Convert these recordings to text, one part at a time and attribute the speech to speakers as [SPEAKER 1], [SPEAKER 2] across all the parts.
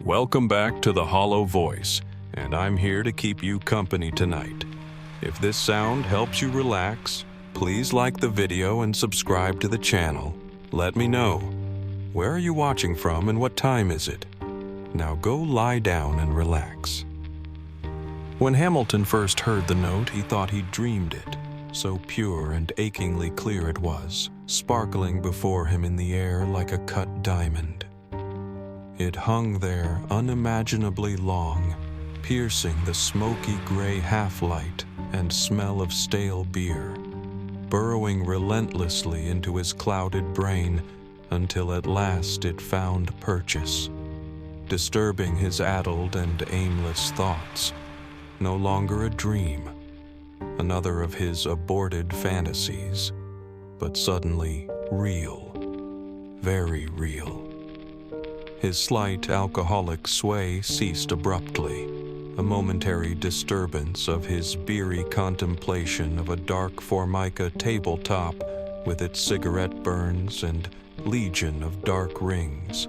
[SPEAKER 1] Welcome back to The Hollow Voice, and I'm here to keep you company tonight. If this sound helps you relax, please like the video and subscribe to the channel. Let me know. Where are you watching from and what time is it? Now go lie down and relax. When Hamilton first heard the note, he thought he'd dreamed it. So pure and achingly clear it was, sparkling before him in the air like a cut diamond. It hung there unimaginably long, piercing the smoky gray half-light and smell of stale beer, burrowing relentlessly into his clouded brain until at last it found purchase, disturbing his addled and aimless thoughts. No longer a dream, another of his aborted fantasies, but suddenly real, very real. His slight alcoholic sway ceased abruptly, a momentary disturbance of his beery contemplation of a dark formica tabletop with its cigarette burns and legion of dark rings.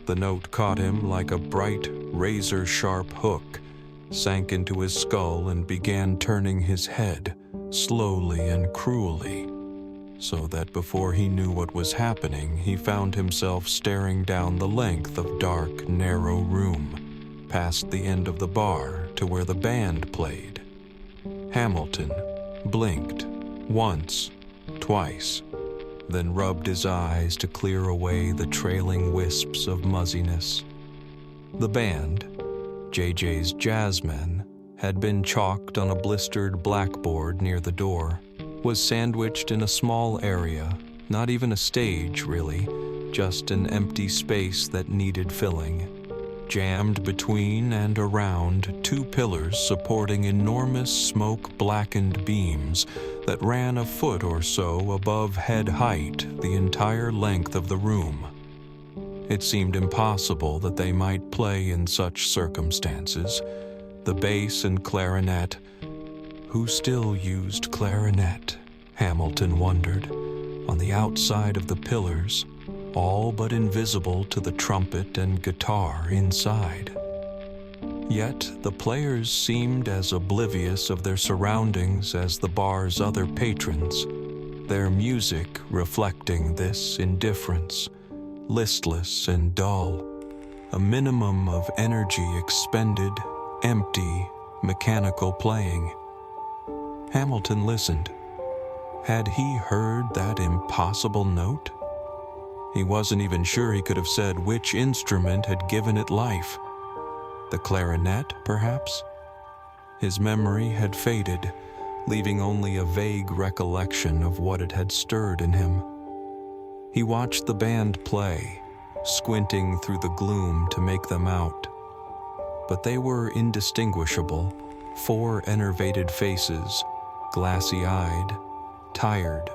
[SPEAKER 1] The note caught him like a bright, razor-sharp hook, sank into his skull and began turning his head, slowly and cruelly, so that before he knew what was happening, he found himself staring down the length of dark, narrow room, past the end of the bar to where the band played. Hamilton blinked once, twice, then rubbed his eyes to clear away the trailing wisps of muzziness. The band, JJ's Jazzmen, had been chalked on a blistered blackboard near the door, was sandwiched in a small area, not even a stage really, just an empty space that needed filling, jammed between and around two pillars supporting enormous smoke-blackened beams that ran a foot or so above head height the entire length of the room. It seemed impossible that they might play in such circumstances. The bass and clarinet. Who still used clarinet? Hamilton wondered. On the outside of the pillars, all but invisible to the trumpet and guitar inside. Yet the players seemed as oblivious of their surroundings as the bar's other patrons, their music reflecting this indifference, listless and dull, a minimum of energy expended, empty, mechanical playing. Hamilton listened. Had he heard that impossible note? He wasn't even sure he could have said which instrument had given it life. The clarinet, perhaps? His memory had faded, leaving only a vague recollection of what it had stirred in him. He watched the band play, squinting through the gloom to make them out. But they were indistinguishable, four enervated faces, glassy-eyed, tired,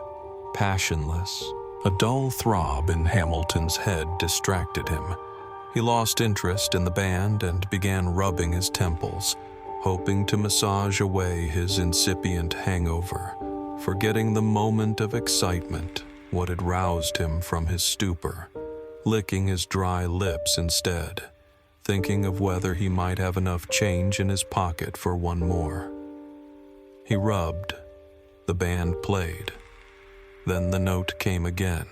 [SPEAKER 1] passionless. A dull throb in Hamilton's head distracted him. He lost interest in the band and began rubbing his temples, hoping to massage away his incipient hangover, forgetting the moment of excitement, what had roused him from his stupor, licking his dry lips instead, thinking of whether he might have enough change in his pocket for one more. He rubbed. The band played. Then the note came again,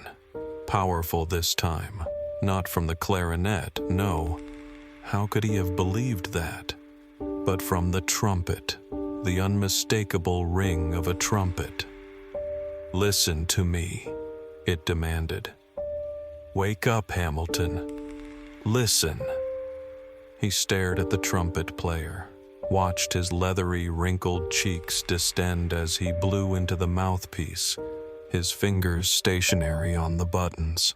[SPEAKER 1] powerful this time, not from the clarinet, no. How could he have believed that? But from the trumpet, the unmistakable ring of a trumpet. "Listen to me," it demanded. "Wake up, Hamilton. Listen." He stared at the trumpet player, watched his leathery, wrinkled cheeks distend as he blew into the mouthpiece, his fingers stationary on the buttons.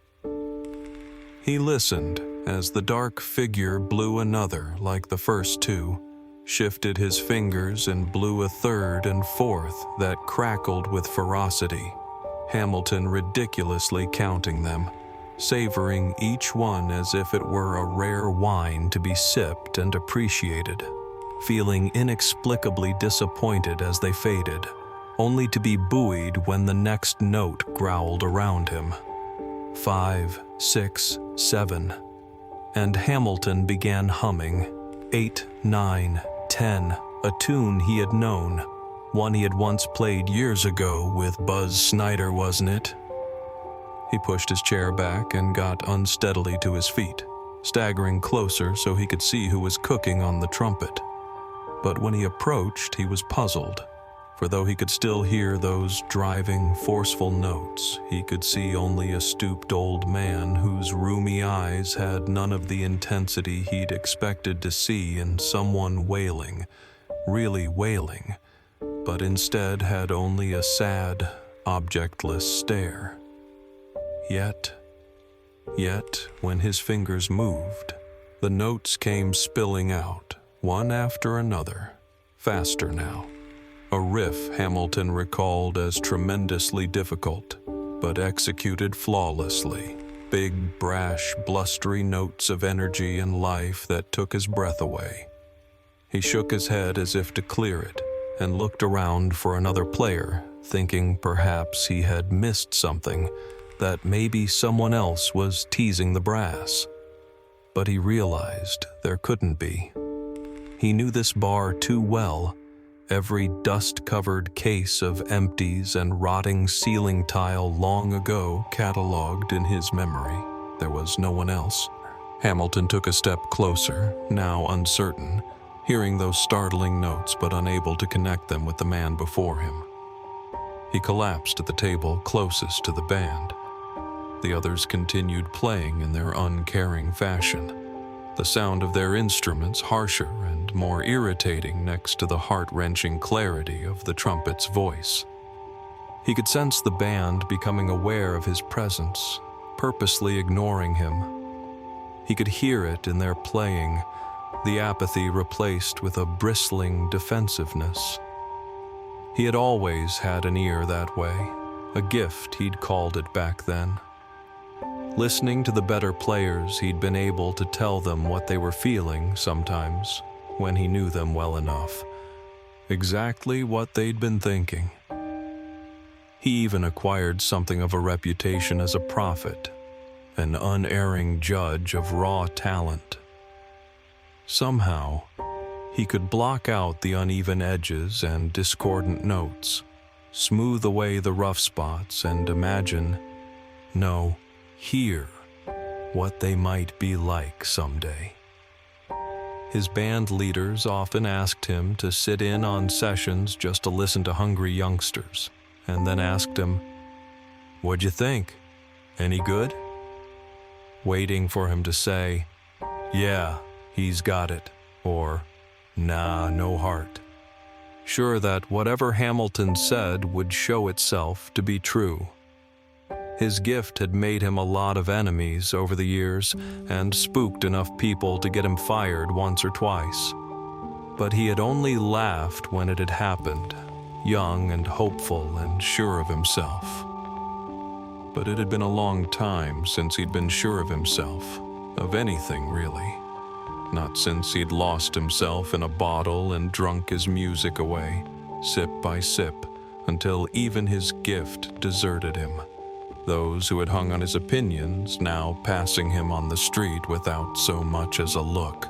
[SPEAKER 1] He listened as the dark figure blew another like the first two, shifted his fingers and blew a third and fourth that crackled with ferocity, Hamilton ridiculously counting them, savoring each one as if it were a rare wine to be sipped and appreciated, feeling inexplicably disappointed as they faded, only to be buoyed when the next note growled around him. 5, 6, 7. and Hamilton began humming 8, 9, 10, a tune he had known, one he had once played years ago with Buzz Snyder, wasn't it? He pushed his chair back and got unsteadily to his feet, staggering closer so he could see who was cooking on the trumpet. But when he approached, he was puzzled, for though he could still hear those driving, forceful notes, he could see only a stooped old man whose rheumy eyes had none of the intensity he'd expected to see in someone wailing, really wailing, but instead had only a sad, objectless stare. Yet, when his fingers moved, the notes came spilling out, one after another, faster now. A riff Hamilton recalled as tremendously difficult, but executed flawlessly. Big, brash, blustery notes of energy and life that took his breath away. He shook his head as if to clear it, and looked around for another player, thinking perhaps he had missed something, that maybe someone else was teasing the brass. But he realized there couldn't be. He knew this bar too well, every dust-covered case of empties and rotting ceiling tile long ago cataloged in his memory. There was no one else. Hamilton took a step closer, now uncertain, hearing those startling notes but unable to connect them with the man before him. He collapsed at the table closest to the band. The others continued playing in their uncaring fashion, the sound of their instruments harsher and more irritating next to the heart-wrenching clarity of the trumpet's voice. He could sense the band becoming aware of his presence, purposely ignoring him. He could hear it in their playing, the apathy replaced with a bristling defensiveness. He had always had an ear that way, a gift he'd called it back then. Listening to the better players, he'd been able to tell them what they were feeling sometimes, when he knew them well enough. Exactly what they'd been thinking. He even acquired something of a reputation as a prophet, an unerring judge of raw talent. Somehow, he could block out the uneven edges and discordant notes, smooth away the rough spots, and imagine, no, hear what they might be like someday. His band leaders often asked him to sit in on sessions just to listen to hungry youngsters, and then asked him, "What'd you think? Any good?" Waiting for him to say, "Yeah, he's got it," or "Nah, no heart." Sure that whatever Hamilton said would show itself to be true. His gift had made him a lot of enemies over the years and spooked enough people to get him fired once or twice. But he had only laughed when it had happened, young and hopeful and sure of himself. But it had been a long time since he'd been sure of himself, of anything really. Not since he'd lost himself in a bottle and drunk his music away, sip by sip, until even his gift deserted him. Those who had hung on his opinions now passing him on the street without so much as a look.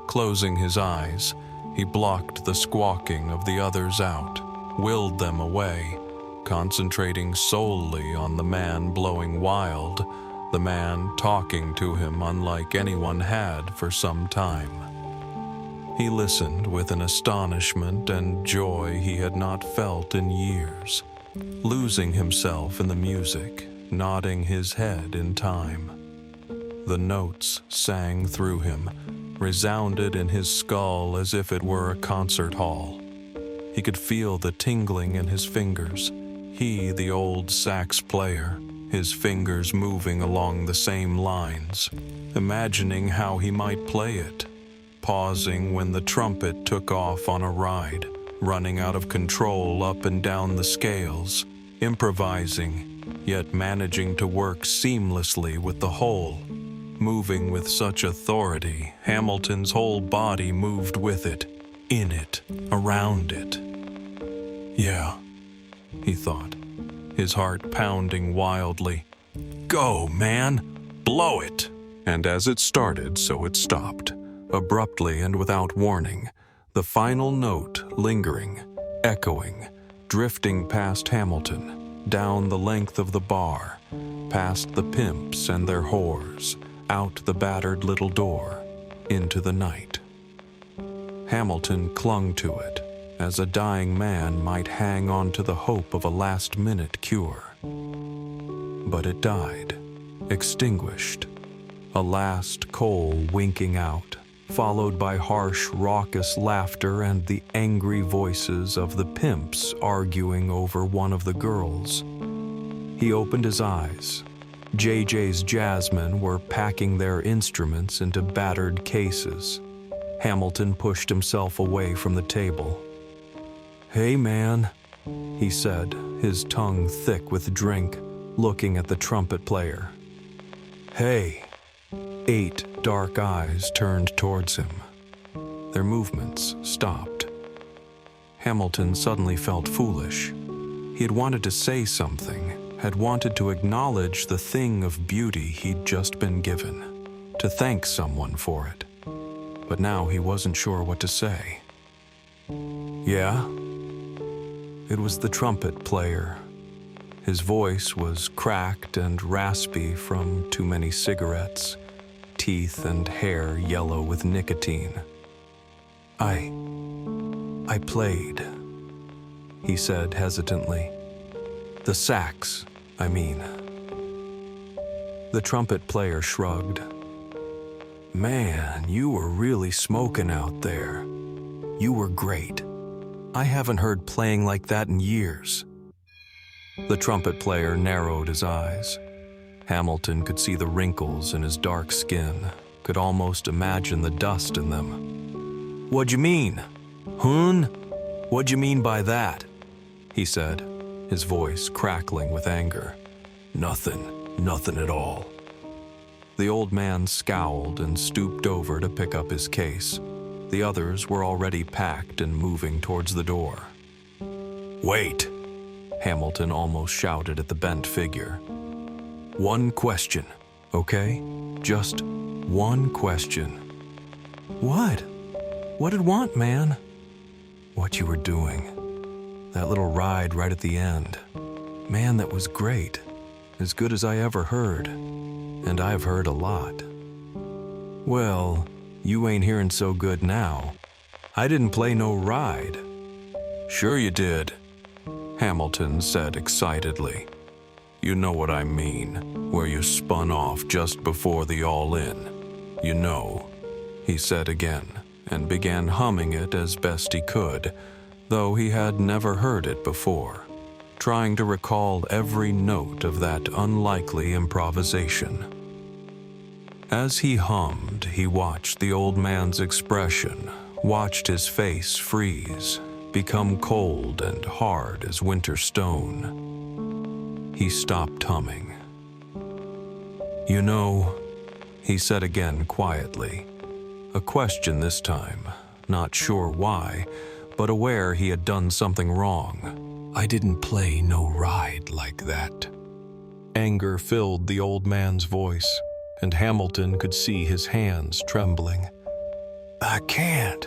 [SPEAKER 1] Closing his eyes, he blocked the squawking of the others out, willed them away, concentrating solely on the man blowing wild, the man talking to him unlike anyone had for some time. He listened with an astonishment and joy he had not felt in years, losing himself in the music, nodding his head in time. The notes sang through him, resounded in his skull as if it were a concert hall. He could feel the tingling in his fingers, he the old sax player, his fingers moving along the same lines, imagining how he might play it, pausing when the trumpet took off on a ride, running out of control up and down the scales, improvising, yet managing to work seamlessly with the whole, moving with such authority, Hamilton's whole body moved with it, in it, around it. Yeah, he thought, his heart pounding wildly. Go, man, blow it! And as it started, so it stopped, abruptly and without warning, the final note lingering, echoing, drifting past Hamilton, down the length of the bar, past the pimps and their whores, out the battered little door, into the night. Hamilton clung to it, as a dying man might hang on to the hope of a last-minute cure. But it died, extinguished, a last coal winking out, followed by harsh, raucous laughter and the angry voices of the pimps arguing over one of the girls. He opened his eyes. JJ's jazzmen were packing their instruments into battered cases. Hamilton pushed himself away from the table. "Hey, man," he said, his tongue thick with drink, looking at the trumpet player. "Hey." 8 dark eyes turned towards him. Their movements stopped. Hamilton suddenly felt foolish. He had wanted to say something, had wanted to acknowledge the thing of beauty he'd just been given, to thank someone for it. But now he wasn't sure what to say. "Yeah?" It was the trumpet player. His voice was cracked and raspy from too many cigarettes, teeth and hair yellow with nicotine. I played," he said hesitantly. "The sax, I mean." The trumpet player shrugged. "Man, you were really smoking out there. You were great. I haven't heard playing like that in years." The trumpet player narrowed his eyes. Hamilton could see the wrinkles in his dark skin, could almost imagine the dust in them. "What'd you mean? Hun? What'd you mean by that?" he said, his voice crackling with anger. Nothing at all." The old man scowled and stooped over to pick up his case. The others were already packed and moving towards the door. "Wait," Hamilton almost shouted at the bent figure. "One question, okay? Just one question." "What? What'd want, man?" "What you were doing. That little ride right at the end. Man, that was great. As good as I ever heard. And I've heard a lot." "Well, you ain't hearing so good now. I didn't play no ride." "Sure you did," Hamilton said excitedly. "You know what I mean, where you spun off just before the all-in. You know," he said again, and began humming it as best he could, though he had never heard it before, trying to recall every note of that unlikely improvisation. As he hummed, he watched the old man's expression, watched his face freeze, become cold and hard as winter stone. He stopped humming. "You know," he said again quietly, a question this time, not sure why, but aware he had done something wrong. "I didn't play no ride like that." Anger filled the old man's voice, and Hamilton could see his hands trembling. "I can't.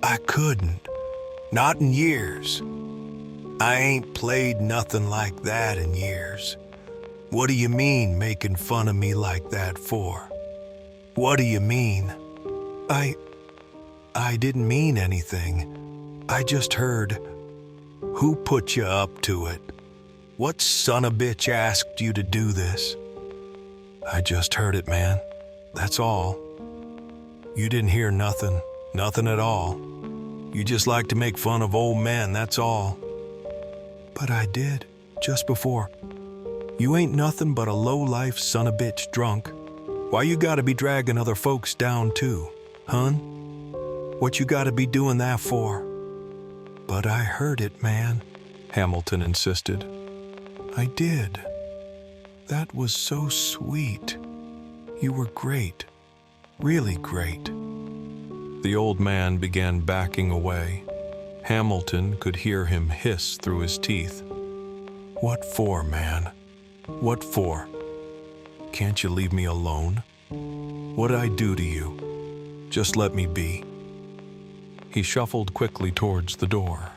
[SPEAKER 1] I couldn't. Not in years. I ain't played nothing like that in years. What do you mean making fun of me like that for? What do you mean?" I didn't mean anything. I just heard. Who put you up to it? What son of a bitch asked you to do this?" "I just heard it, man. That's all." "You didn't hear nothing at all. You just like to make fun of old men, that's all." "But I did, just before. You ain't nothing but a low-life son of a bitch drunk. Why you gotta be dragging other folks down too, hun? What you gotta be doing that for?" "But I heard it, man," Hamilton insisted. "I did. That was so sweet. You were great. Really great." The old man began backing away. Hamilton could hear him hiss through his teeth. "What for, man? What for? Can't you leave me alone?" What'd I do to you? Just let me be." He shuffled quickly towards the door.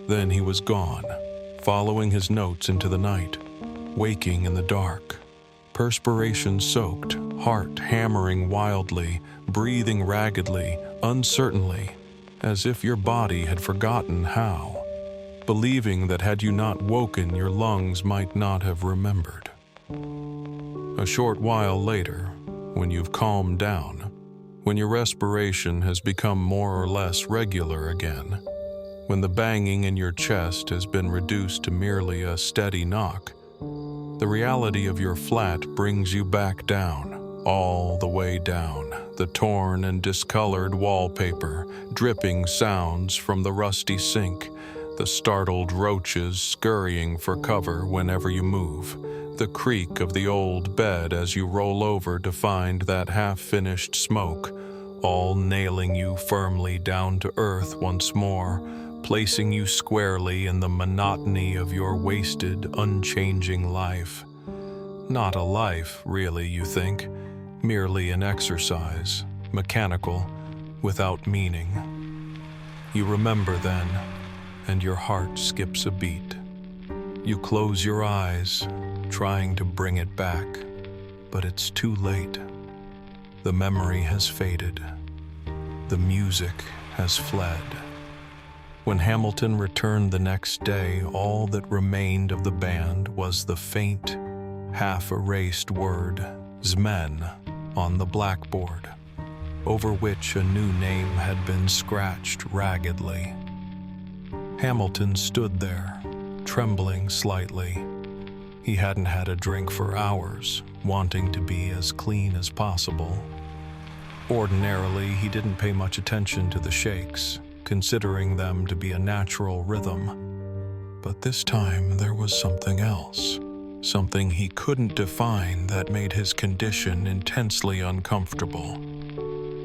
[SPEAKER 1] Then he was gone, following his notes into the night, waking in the dark, perspiration-soaked, heart hammering wildly, breathing raggedly, uncertainly, as if your body had forgotten how, believing that had you not woken, your lungs might not have remembered. A short while later, when you've calmed down, when your respiration has become more or less regular again, when the banging in your chest has been reduced to merely a steady knock, the reality of your flat brings you back down, all the way down, the torn and discolored wallpaper, dripping sounds from the rusty sink, the startled roaches scurrying for cover whenever you move, the creak of the old bed as you roll over to find that half-finished smoke, all nailing you firmly down to earth once more, placing you squarely in the monotony of your wasted, unchanging life. Not a life, really, you think, merely an exercise, mechanical, without meaning. You remember then, and your heart skips a beat. You close your eyes, trying to bring it back, but it's too late. The memory has faded. The music has fled. When Hamilton returned the next day, all that remained of the band was the faint, half-erased word, Zmen, on the blackboard, over which a new name had been scratched raggedly. Hamilton stood there, trembling slightly. He hadn't had a drink for hours, wanting to be as clean as possible. Ordinarily, he didn't pay much attention to the shakes, considering them to be a natural rhythm. But this time there was something else, something he couldn't define that made his condition intensely uncomfortable.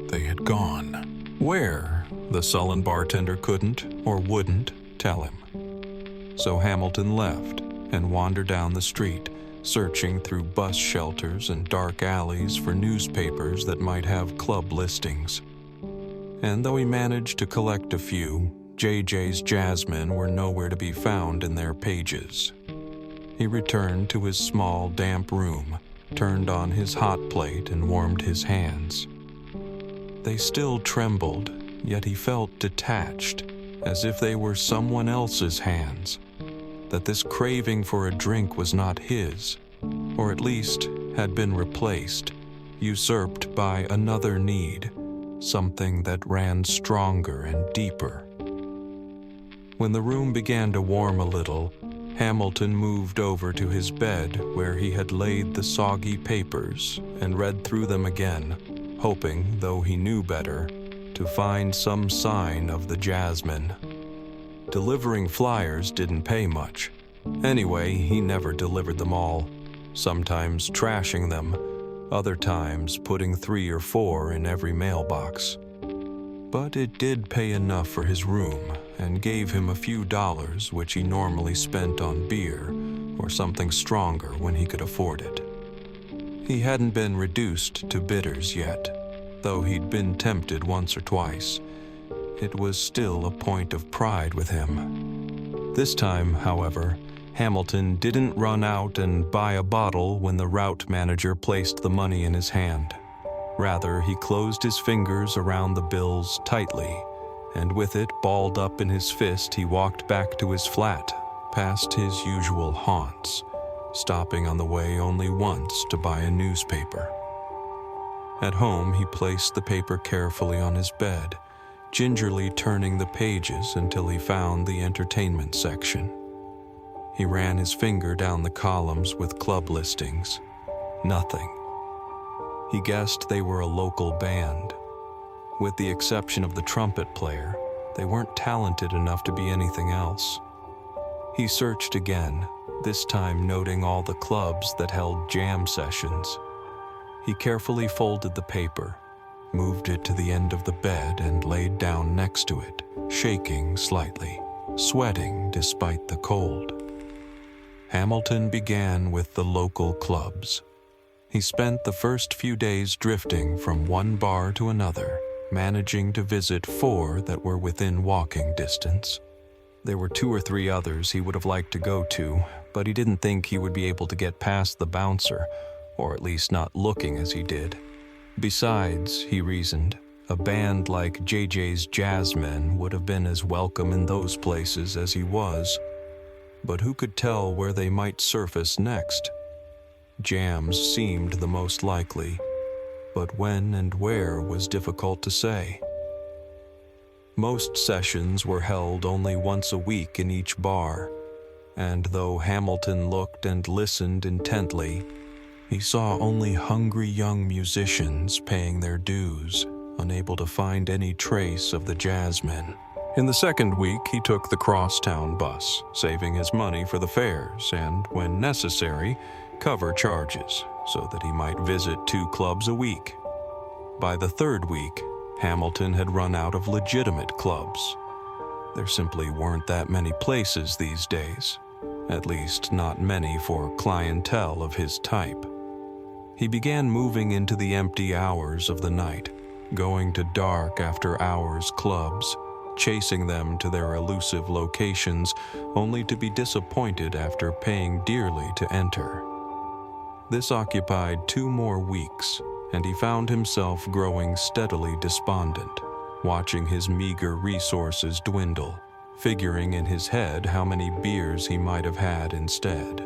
[SPEAKER 1] They had gone. Where? The sullen bartender couldn't or wouldn't tell him. So Hamilton left and wandered down the street, searching through bus shelters and dark alleys for newspapers that might have club listings. And though he managed to collect a few, JJ's Jazzmen were nowhere to be found in their pages. He returned to his small, damp room, turned on his hot plate and warmed his hands. They still trembled, yet he felt detached, as if they were someone else's hands, that this craving for a drink was not his, or at least had been replaced, usurped by another need, something that ran stronger and deeper. When the room began to warm a little, Hamilton moved over to his bed where he had laid the soggy papers and read through them again, hoping, though he knew better, to find some sign of the Jazzmen. Delivering flyers didn't pay much. Anyway, he never delivered them all, sometimes trashing them, other times putting 3 or 4 in every mailbox. But it did pay enough for his room and gave him a few dollars which he normally spent on beer or something stronger when he could afford it. He hadn't been reduced to bitters yet, though he'd been tempted once or twice. It was still a point of pride with him. This time, however, Hamilton didn't run out and buy a bottle when the route manager placed the money in his hand. Rather, he closed his fingers around the bills tightly, and with it balled up in his fist, he walked back to his flat, past his usual haunts, stopping on the way only once to buy a newspaper. At home, he placed the paper carefully on his bed, gingerly turning the pages until he found the entertainment section. He ran his finger down the columns with club listings. Nothing. He guessed they were a local band. With the exception of the trumpet player, they weren't talented enough to be anything else. He searched again, this time noting all the clubs that held jam sessions. He carefully folded the paper, moved it to the end of the bed and laid down next to it, shaking slightly, sweating despite the cold. Hamilton began with the local clubs. He spent the first few days drifting from one bar to another, managing to visit 4 that were within walking distance. There were 2 or 3 others he would have liked to go to, but he didn't think he would be able to get past the bouncer, or at least not looking as he did. Besides, he reasoned, a band like JJ's Jazzmen would have been as welcome in those places as he was. But who could tell where they might surface next? Jams seemed the most likely, but when and where was difficult to say. Most sessions were held only once a week in each bar, and though Hamilton looked and listened intently, he saw only hungry young musicians paying their dues, unable to find any trace of the jazzmen. In the second week, he took the crosstown bus, saving his money for the fares and, when necessary, cover charges, so that he might visit 2 clubs a week. By the third week, Hamilton had run out of legitimate clubs. There simply weren't that many places these days, at least not many for clientele of his type. He began moving into the empty hours of the night, going to dark after hours clubs, chasing them to their elusive locations, only to be disappointed after paying dearly to enter. This occupied 2 more weeks, and he found himself growing steadily despondent, watching his meager resources dwindle, figuring in his head how many beers he might have had instead.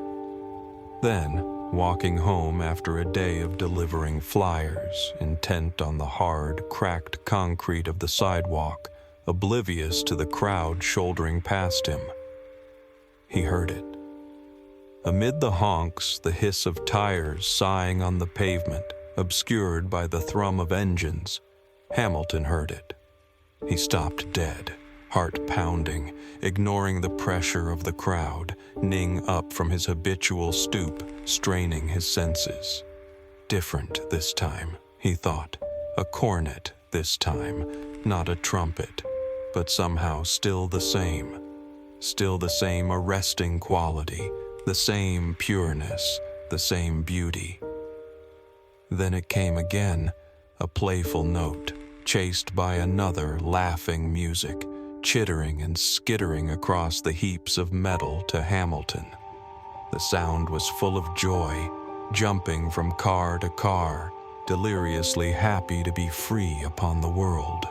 [SPEAKER 1] Then, walking home after a day of delivering flyers, intent on the hard, cracked concrete of the sidewalk, oblivious to the crowd shouldering past him, he heard it. Amid the honks, the hiss of tires sighing on the pavement, obscured by the thrum of engines, Hamilton heard it. He stopped dead, heart pounding, ignoring the pressure of the crowd, kneeing up from his habitual stoop, straining his senses. Different this time, he thought. A cornet this time, not a trumpet, but somehow still the same. Still the same arresting quality, the same pureness, the same beauty. Then it came again, a playful note, chased by another laughing music, chittering and skittering across the heaps of metal to Hamilton. The sound was full of joy, jumping from car to car, deliriously happy to be free upon the world.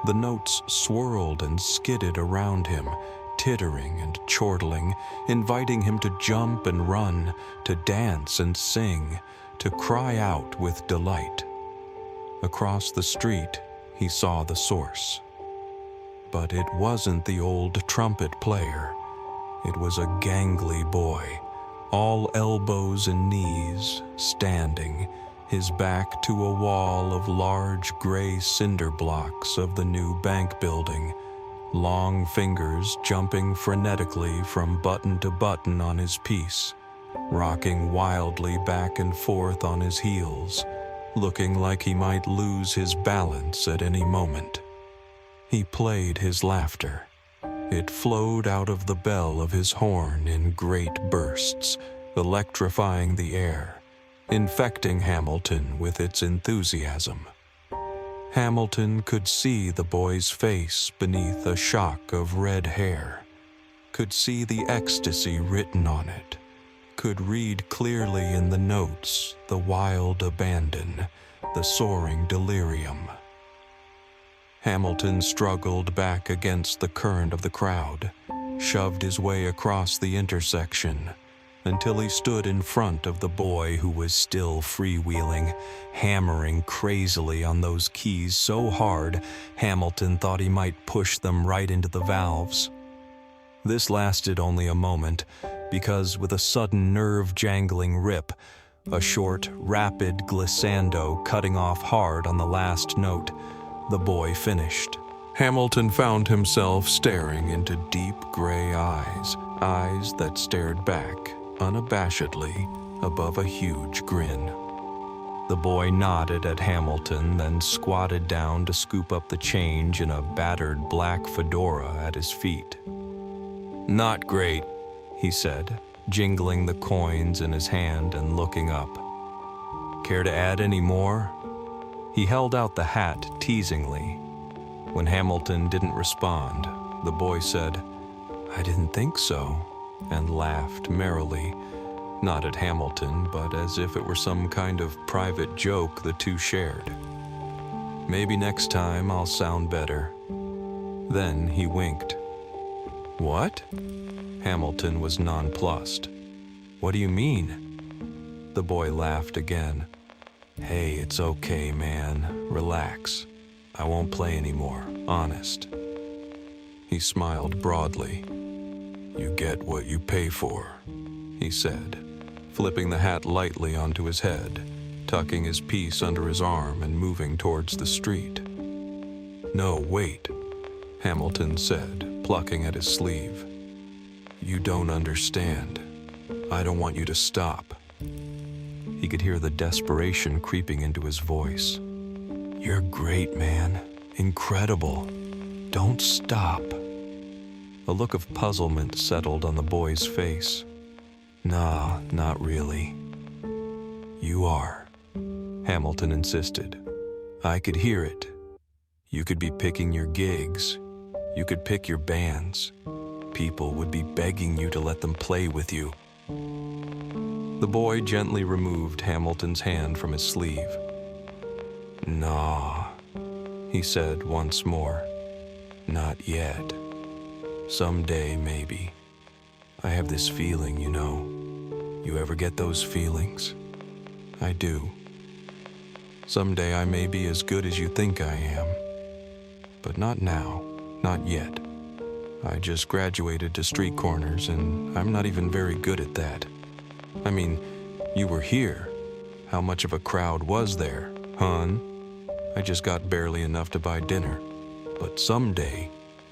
[SPEAKER 1] The notes swirled and skidded around him, tittering and chortling, inviting him to jump and run, to dance and sing, to cry out with delight. Across the street, he saw the source. But it wasn't the old trumpet player. It was a gangly boy, all elbows and knees, standing, his back to a wall of large gray cinder blocks of the new bank building, long fingers jumping frenetically from button to button on his piece, rocking wildly back and forth on his heels, looking like he might lose his balance at any moment. He played his laughter. It flowed out of the bell of his horn in great bursts, electrifying the air, infecting Hamilton with its enthusiasm. Hamilton could see the boy's face beneath a shock of red hair, could see the ecstasy written on it, could read clearly in the notes the wild abandon, the soaring delirium. Hamilton struggled back against the current of the crowd, shoved his way across the intersection, until he stood in front of the boy who was still freewheeling, hammering crazily on those keys so hard Hamilton thought he might push them right into the valves. This lasted only a moment, because with a sudden nerve-jangling rip, a short, rapid glissando cutting off hard on the last note, the boy finished. Hamilton found himself staring into deep gray eyes that stared back unabashedly above a huge grin. The boy nodded at Hamilton, then squatted down to scoop up the change in a battered black fedora at his feet. "Not great," he said, jingling the coins in his hand and looking up. Care to add any more?" He held out the hat teasingly. When Hamilton didn't respond, the boy said, "I didn't think so," and laughed merrily, not at Hamilton, but as if it were some kind of private joke the two shared. "Maybe next time I'll sound better." Then he winked. "What?" Hamilton was nonplussed. "What do you mean?" The boy laughed again. "Hey, it's okay, man. Relax. I won't play anymore, honest." He smiled broadly. "You get what you pay for," he said, flipping the hat lightly onto his head, tucking his piece under his arm and moving towards the street. "No, wait," Hamilton said, plucking at his sleeve. "You don't understand. I don't want you to stop." He could hear the desperation creeping into his voice. "You're great, man. Incredible. Don't stop." A look of puzzlement settled on the boy's face. "Nah, not really." "You are," Hamilton insisted. "I could hear it. You could be picking your gigs. You could pick your bands. People would be begging you to let them play with you." The boy gently removed Hamilton's hand from his sleeve. "Nah," he said once more. "Not yet. Someday, maybe. I have this feeling, you know. You ever get those feelings? I do. Someday I may be as good as you think I am. But not now, not yet. I just graduated to street corners, and I'm not even very good at that. I mean, you were here. How much of a crowd was there, hon? I just got barely enough to buy dinner. But someday,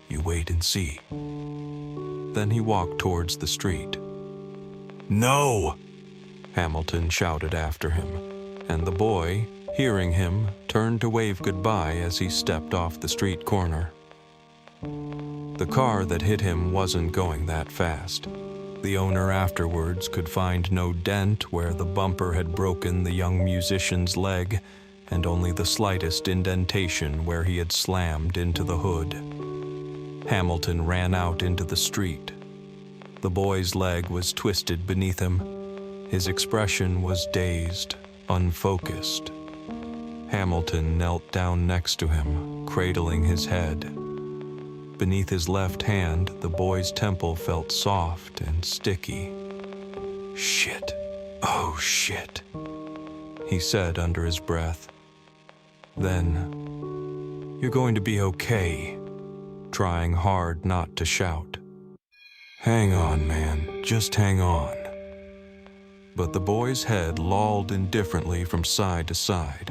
[SPEAKER 1] you wait and see." Then he walked towards the street. "No!" Hamilton shouted after him, and the boy, hearing him, turned to wave goodbye as he stepped off the street corner. The car that hit him wasn't going that fast. The owner afterwards could find no dent where the bumper had broken the young musician's leg, and only the slightest indentation where he had slammed into the hood. Hamilton ran out into the street. The boy's leg was twisted beneath him. His expression was dazed, unfocused. Hamilton knelt down next to him, cradling his head. Beneath his left hand, the boy's temple felt soft and sticky. "Shit. Oh, shit," he said under his breath. Then, "You're going to be okay," trying hard not to shout. "Hang on, man. Just hang on." But the boy's head lolled indifferently from side to side,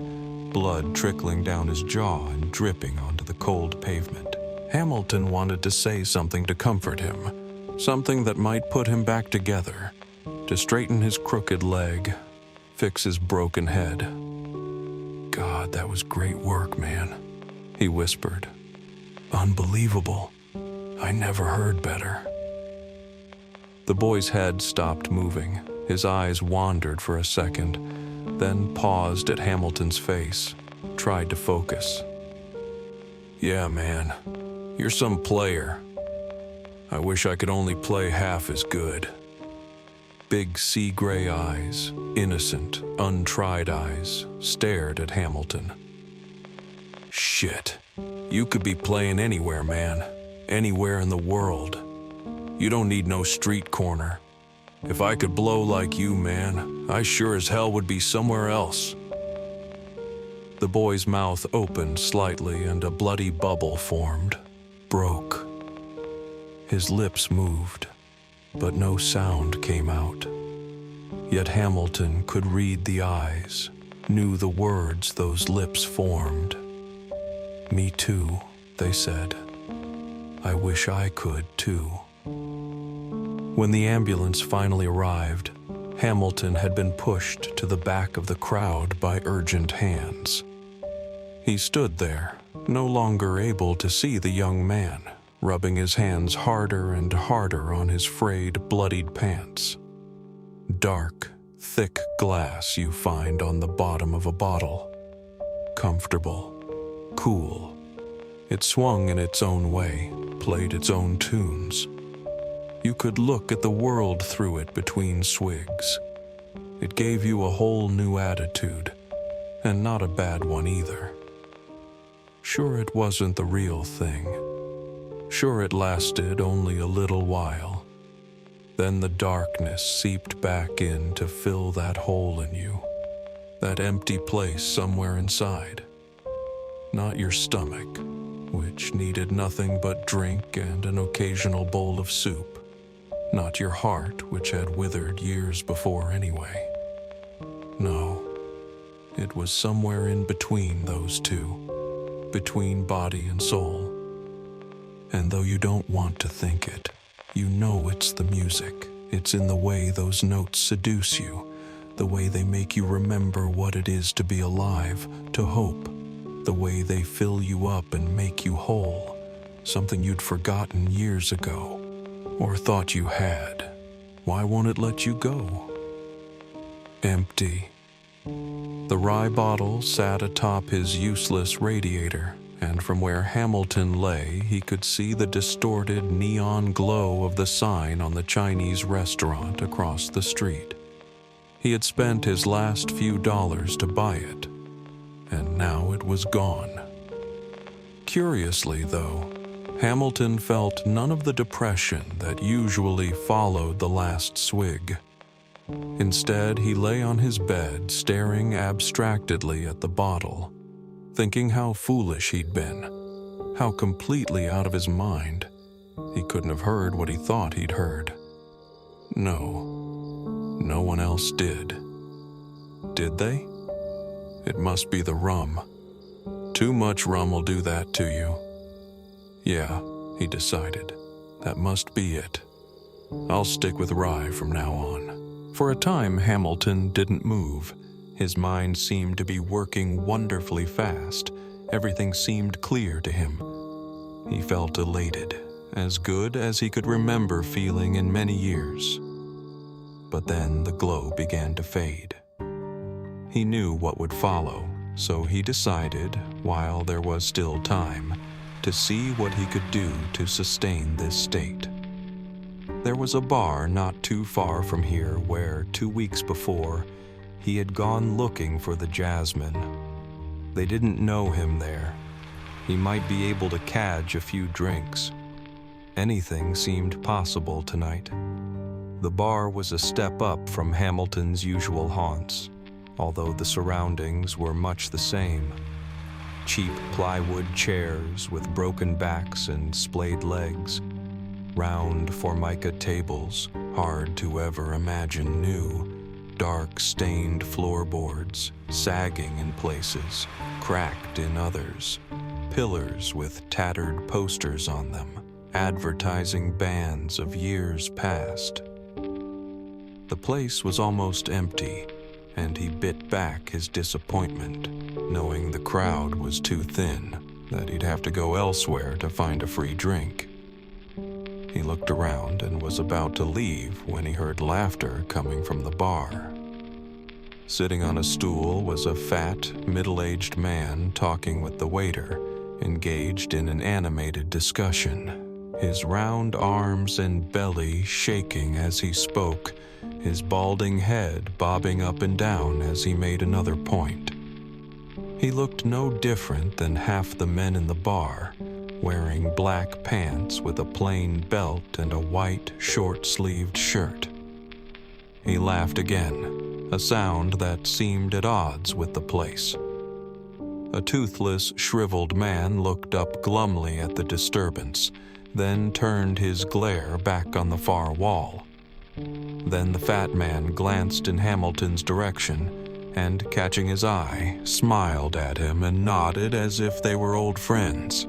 [SPEAKER 1] blood trickling down his jaw and dripping onto the cold pavement. Hamilton wanted to say something to comfort him, something that might put him back together, to straighten his crooked leg, fix his broken head. "God, that was great work, man," he whispered. "Unbelievable. I never heard better." The boy's head stopped moving. His eyes wandered for a second, then paused at Hamilton's face, tried to focus. "Yeah, man. You're some player. I wish I could only play half as good." Big sea-gray eyes, innocent, untried eyes, stared at Hamilton. "Shit. You could be playing anywhere, man. Anywhere in the world. You don't need no street corner. If I could blow like you, man, I sure as hell would be somewhere else." The boy's mouth opened slightly and a bloody bubble formed. Broke. His lips moved, but no sound came out. Yet Hamilton could read the eyes, knew the words those lips formed. "Me too," they said. "I wish I could too." When the ambulance finally arrived, Hamilton had been pushed to the back of the crowd by urgent hands. He stood there, no longer able to see the young man, rubbing his hands harder and harder on his frayed, bloodied pants. Dark, thick glass you find on the bottom of a bottle. Comfortable, cool. It swung in its own way, played its own tunes. You could look at the world through it between swigs. It gave you a whole new attitude, and not a bad one either. Sure, it wasn't the real thing. Sure, it lasted only a little while. Then the darkness seeped back in to fill that hole in you, that empty place somewhere inside. Not your stomach, which needed nothing but drink and an occasional bowl of soup. Not your heart, which had withered years before anyway. No, it was somewhere in between those two, between body and soul. And though you don't want to think it, you know it's the music. It's in the way those notes seduce you, the way they make you remember what it is to be alive, to hope, the way they fill you up and make you whole, something you'd forgotten years ago, or thought you had. Why won't it let you go? Empty. The rye bottle sat atop his useless radiator, and from where Hamilton lay, he could see the distorted neon glow of the sign on the Chinese restaurant across the street. He had spent his last few dollars to buy it, and now it was gone. Curiously, though, Hamilton felt none of the depression that usually followed the last swig. Instead, he lay on his bed, staring abstractedly at the bottle, thinking how foolish he'd been, how completely out of his mind. He couldn't have heard what he thought he'd heard. No one else did. Did they? It must be the rum. Too much rum will do that to you. Yeah, he decided. That must be it. I'll stick with rye from now on. For a time, Hamilton didn't move. His mind seemed to be working wonderfully fast. Everything seemed clear to him. He felt elated, as good as he could remember feeling in many years. But then the glow began to fade. He knew what would follow, so he decided, while there was still time, to see what he could do to sustain this state. There was a bar not too far from here where, 2 weeks before, he had gone looking for the Jasmine. They didn't know him there. He might be able to cadge a few drinks. Anything seemed possible tonight. The bar was a step up from Hamilton's usual haunts, although the surroundings were much the same. Cheap plywood chairs with broken backs and splayed legs, round formica tables, hard to ever imagine new, dark stained floorboards, sagging in places, cracked in others, pillars with tattered posters on them, advertising bands of years past. The place was almost empty, and he bit back his disappointment, knowing the crowd was too thin, that he'd have to go elsewhere to find a free drink. He looked around and was about to leave when he heard laughter coming from the bar. Sitting on a stool was a fat, middle-aged man talking with the waiter, engaged in an animated discussion, his round arms and belly shaking as he spoke, his balding head bobbing up and down as he made another point. He looked no different than half the men in the bar, wearing black pants with a plain belt and a white, short-sleeved shirt. He laughed again, a sound that seemed at odds with the place. A toothless, shriveled man looked up glumly at the disturbance, then turned his glare back on the far wall. Then the fat man glanced in Hamilton's direction and, catching his eye, smiled at him and nodded as if they were old friends.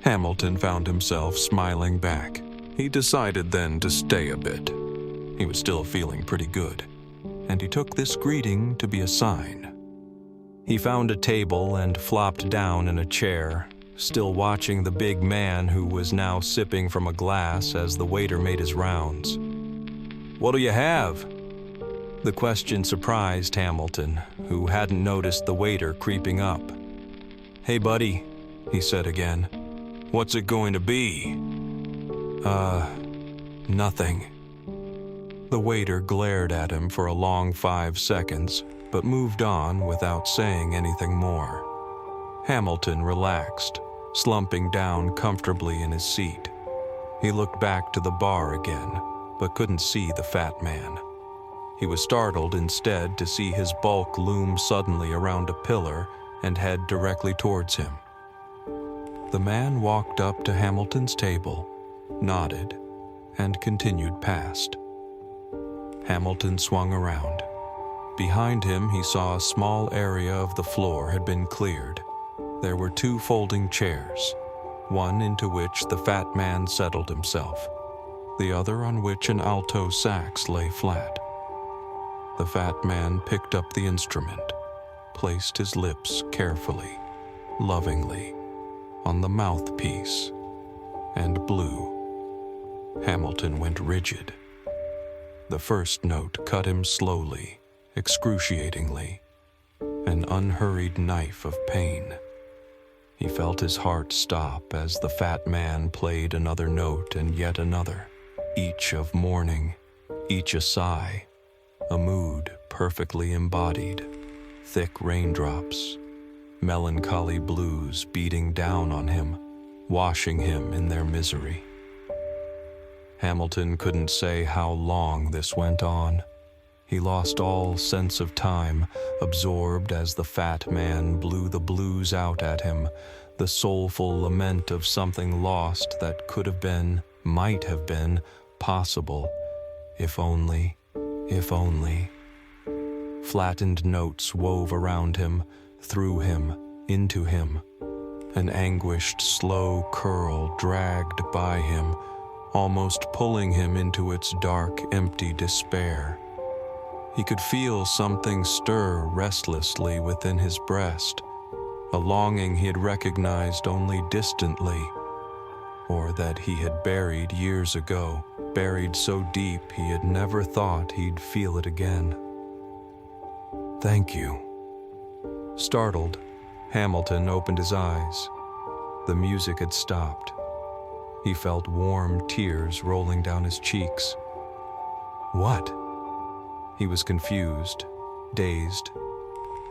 [SPEAKER 1] Hamilton found himself smiling back. He decided then to stay a bit. He was still feeling pretty good, and he took this greeting to be a sign. He found a table and flopped down in a chair, still watching the big man who was now sipping from a glass as the waiter made his rounds. "What'll you have?" The question surprised Hamilton, who hadn't noticed the waiter creeping up. "Hey, buddy," he said again. "What's it going to be?" Nothing." The waiter glared at him for a long 5 seconds, but moved on without saying anything more. Hamilton relaxed, slumping down comfortably in his seat. He looked back to the bar again, but couldn't see the fat man. He was startled instead to see his bulk loom suddenly around a pillar and head directly towards him. The man walked up to Hamilton's table, nodded, and continued past. Hamilton swung around. Behind him, he saw a small area of the floor had been cleared. There were 2 folding chairs, one into which the fat man settled himself, the other on which an alto sax lay flat. The fat man picked up the instrument, placed his lips carefully, lovingly, on the mouthpiece, and blew. Hamilton went rigid. The first note cut him slowly, excruciatingly, an unhurried knife of pain. He felt his heart stop as the fat man played another note and yet another, each of mourning, each a sigh, a mood perfectly embodied, thick raindrops, melancholy blues beating down on him, washing him in their misery. Hamilton couldn't say how long this went on. He lost all sense of time, absorbed as the fat man blew the blues out at him, the soulful lament of something lost that could have been, might have been, possible, if only, if only. Flattened notes wove around him, through him, into him. An anguished, slow curl dragged by him, almost pulling him into its dark, empty despair. He could feel something stir restlessly within his breast, a longing he had recognized only distantly, or that he had buried years ago, buried so deep he had never thought he'd feel it again. "Thank you." Startled, Hamilton opened his eyes. The music had stopped. He felt warm tears rolling down his cheeks. "What?" He was confused, dazed.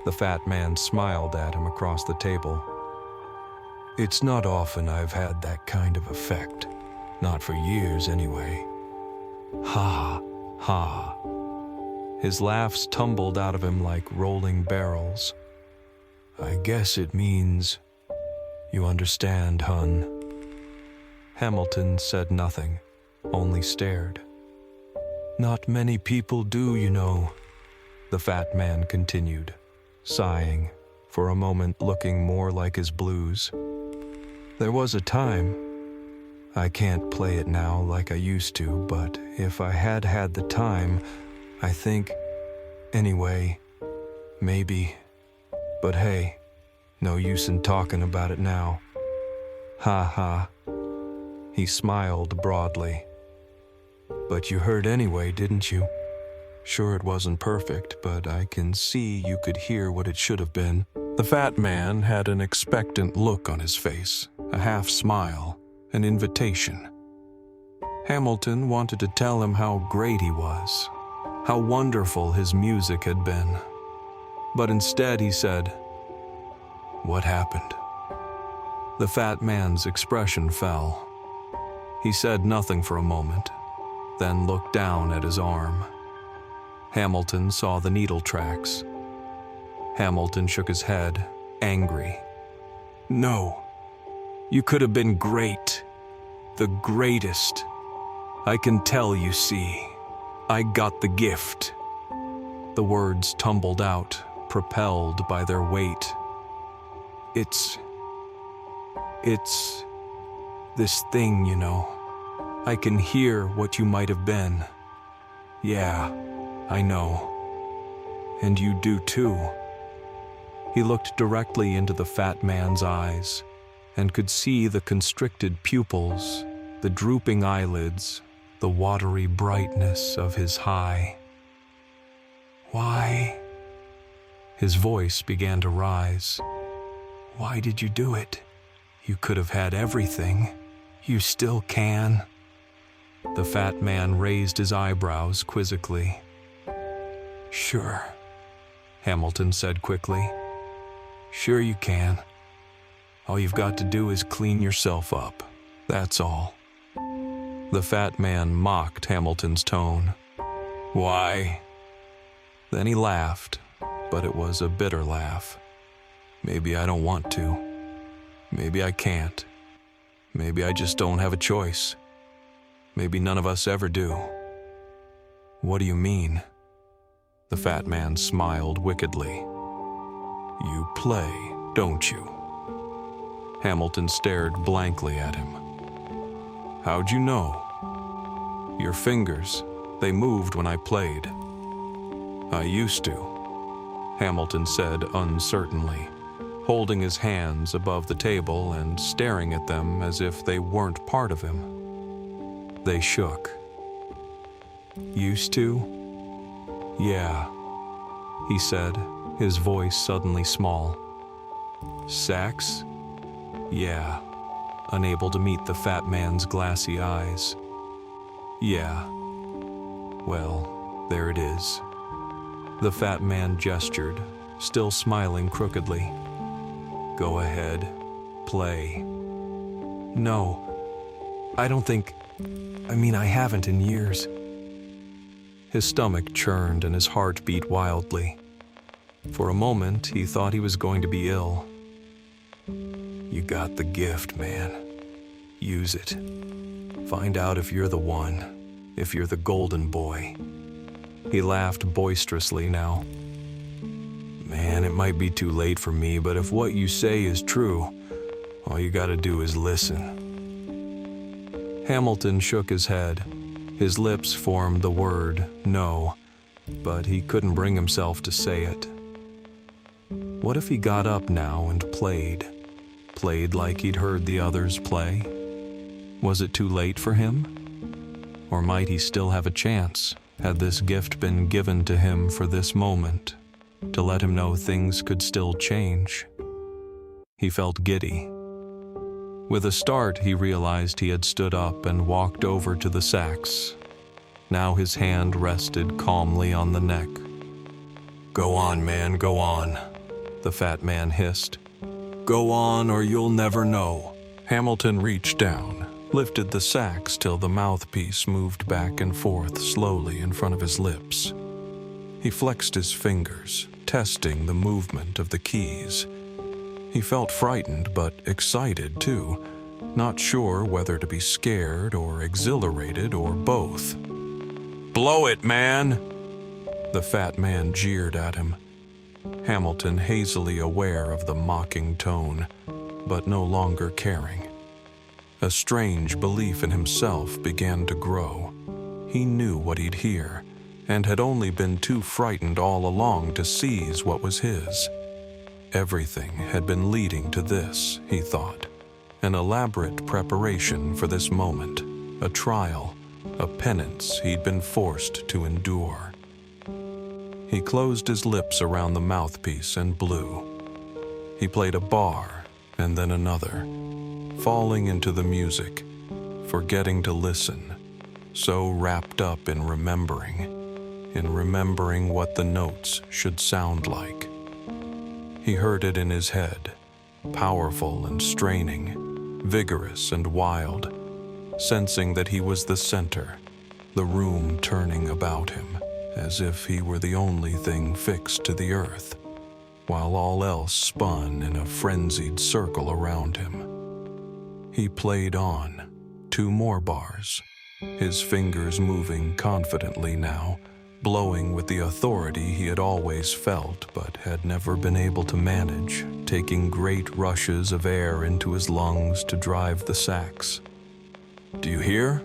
[SPEAKER 1] The fat man smiled at him across the table. "It's not often I've had that kind of effect. Not for years, anyway. Ha, ha." His laughs tumbled out of him like rolling barrels. "I guess it means you understand, hun." Hamilton said nothing, only stared. "Not many people do, you know," the fat man continued, sighing, for a moment looking more like his blues. "There was a time, I can't play it now like I used to, but if I had had the time, I think, anyway, maybe. But hey, no use in talking about it now. Ha ha." He smiled broadly. "But you heard anyway, didn't you? Sure it wasn't perfect, but I can see you could hear what it should have been." The fat man had an expectant look on his face, a half smile, an invitation. Hamilton wanted to tell him how great he was, how wonderful his music had been. But instead he said, "What happened?" The fat man's expression fell. He said nothing for a moment, then looked down at his arm. Hamilton saw the needle tracks. Hamilton shook his head, angry. "No, you could have been great, the greatest. I can tell, you see. I got the gift." The words tumbled out, propelled by their weight. It's this thing, you know. I can hear what you might have been. Yeah, I know. And you do too." He looked directly into the fat man's eyes and could see the constricted pupils, the drooping eyelids, the watery brightness of his high.
[SPEAKER 2] Why? His voice began to rise. Why did you do it? You could have had everything. You still can. The fat man raised his eyebrows quizzically. Sure, Hamilton said quickly. Sure you can. All you've got to do is clean yourself up. That's all. The fat man mocked Hamilton's tone. Why? Then he laughed, but it was a bitter laugh. Maybe I don't want to. Maybe I can't. Maybe I just don't have a choice. Maybe none of us ever do. What do you mean? The fat man smiled wickedly. You play, don't you? Hamilton stared blankly at him. How'd you know? Your fingers, they moved when I played. I used to, Hamilton said uncertainly, holding his hands above the table and staring at them as if they weren't part of him. They shook. Used to? Yeah, he said, his voice suddenly small. Sax? Yeah, unable to meet the fat man's glassy eyes. Yeah. Well, there it is. The fat man gestured, still smiling crookedly. Go ahead, play. No, I don't think... I haven't in years. His stomach churned and his heart beat wildly. For a moment, he thought he was going to be ill. You got the gift, man. Use it. Find out if you're the one, if you're the golden boy. He laughed boisterously now. Man, it might be too late for me, but if what you say is true, all you gotta do is listen. Hamilton shook his head. His lips formed the word no, but he couldn't bring himself to say it. What if he got up now and played? Played like he'd heard the others play? Was it too late for him? Or might he still have a chance, had this gift been given to him for this moment, to let him know things could still change? He felt giddy. With a start, he realized he had stood up and walked over to the sax. Now his hand rested calmly on the neck. Go on, man, go on, the fat man hissed. Go on or you'll never know. Hamilton reached down, lifted the sax till the mouthpiece moved back and forth slowly in front of his lips. He flexed his fingers, testing the movement of the keys. He felt frightened but excited too, not sure whether to be scared or exhilarated or both. Blow it, man! The fat man jeered at him. Hamilton hazily aware of the mocking tone, but no longer caring. A strange belief in himself began to grow. He knew what he'd hear, and had only been too frightened all along to seize what was his. Everything had been leading to this, he thought. An elaborate preparation for this moment, a trial, a penance he'd been forced to endure. He closed his lips around the mouthpiece and blew. He played a bar and then another, falling into the music, forgetting to listen, so wrapped up in remembering what the notes should sound like. He heard it in his head, powerful and straining, vigorous and wild, sensing that he was the center, the room turning about him, as if he were the only thing fixed to the earth, while all else spun in a frenzied circle around him. He played on, 2 more bars, his fingers moving confidently now, blowing with the authority he had always felt but had never been able to manage, taking great rushes of air into his lungs to drive the sax. Do you hear?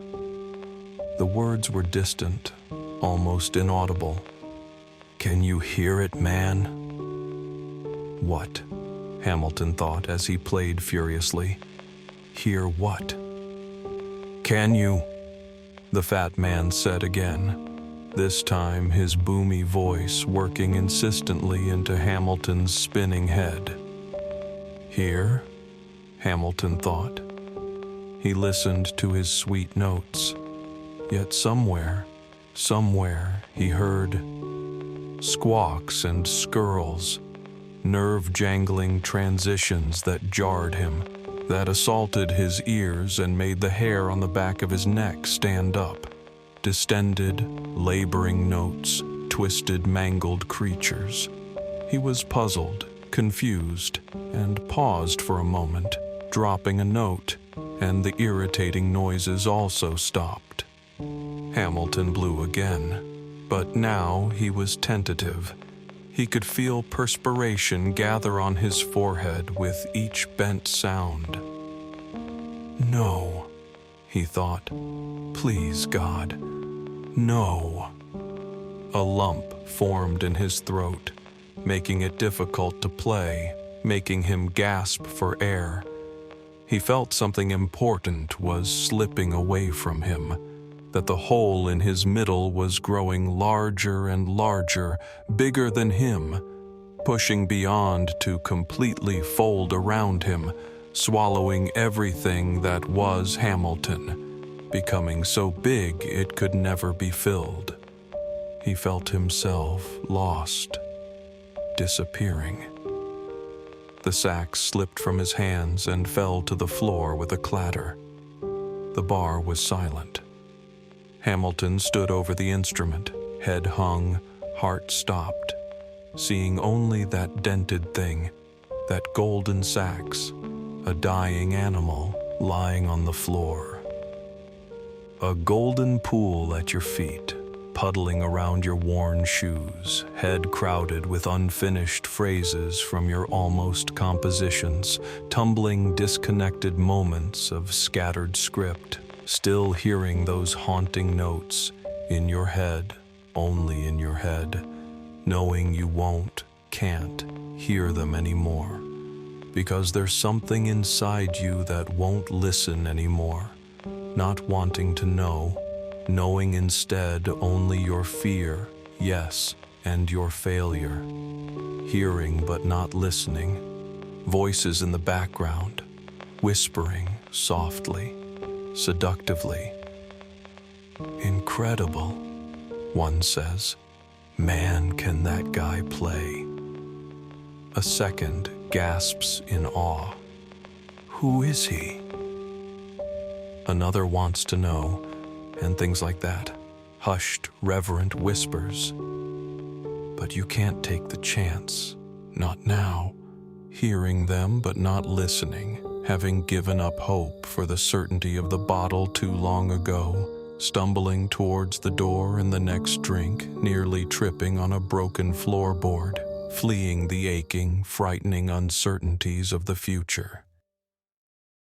[SPEAKER 2] The words were distant, almost inaudible. Can you hear it, man? What? Hamilton thought as he played furiously. Hear what? Can you? The fat man said again. this time his boomy voice working insistently into Hamilton's spinning head. Here, Hamilton thought. He listened to his sweet notes, yet somewhere he heard squawks and skirls, nerve-jangling transitions that jarred him, that assaulted his ears and made the hair on the back of his neck stand up. Distended, laboring notes, twisted, mangled creatures. He was puzzled, confused, and paused for a moment, dropping a note, and the irritating noises also stopped. Hamilton blew again, but now he was tentative. He could feel perspiration gather on his forehead with each bent sound. No, he thought. Please, God, no. A lump formed in his throat, making it difficult to play, making him gasp for air. He felt something important was slipping away from him, that the hole in his middle was growing larger and larger, bigger than him, pushing beyond to completely fold around him, swallowing everything that was Hamilton, becoming so big it could never be filled. He felt himself lost, disappearing. The sax slipped from his hands and fell to the floor with a clatter. The bar was silent. Hamilton stood over the instrument, head hung, heart stopped, seeing only that dented thing, that golden sax, a dying animal lying on the floor. A golden pool at your feet, puddling around your worn shoes, head crowded with unfinished phrases from your almost compositions, tumbling disconnected moments of scattered script, still hearing those haunting notes in your head, only in your head, knowing you can't hear them anymore, because there's something inside you that won't listen anymore, not wanting to know, knowing instead only your fear, yes, and your failure, hearing but not listening, voices in the background, whispering softly, seductively. Incredible, one says. Man, can that guy play? A second gasps in awe. Who is he? Another wants to know, and things like that. Hushed, reverent whispers. But you can't take the chance. Not now. Hearing them but not listening, having given up hope for the certainty of the bottle too long ago, stumbling towards the door and the next drink, nearly tripping on a broken floorboard, fleeing the aching, frightening uncertainties of the future.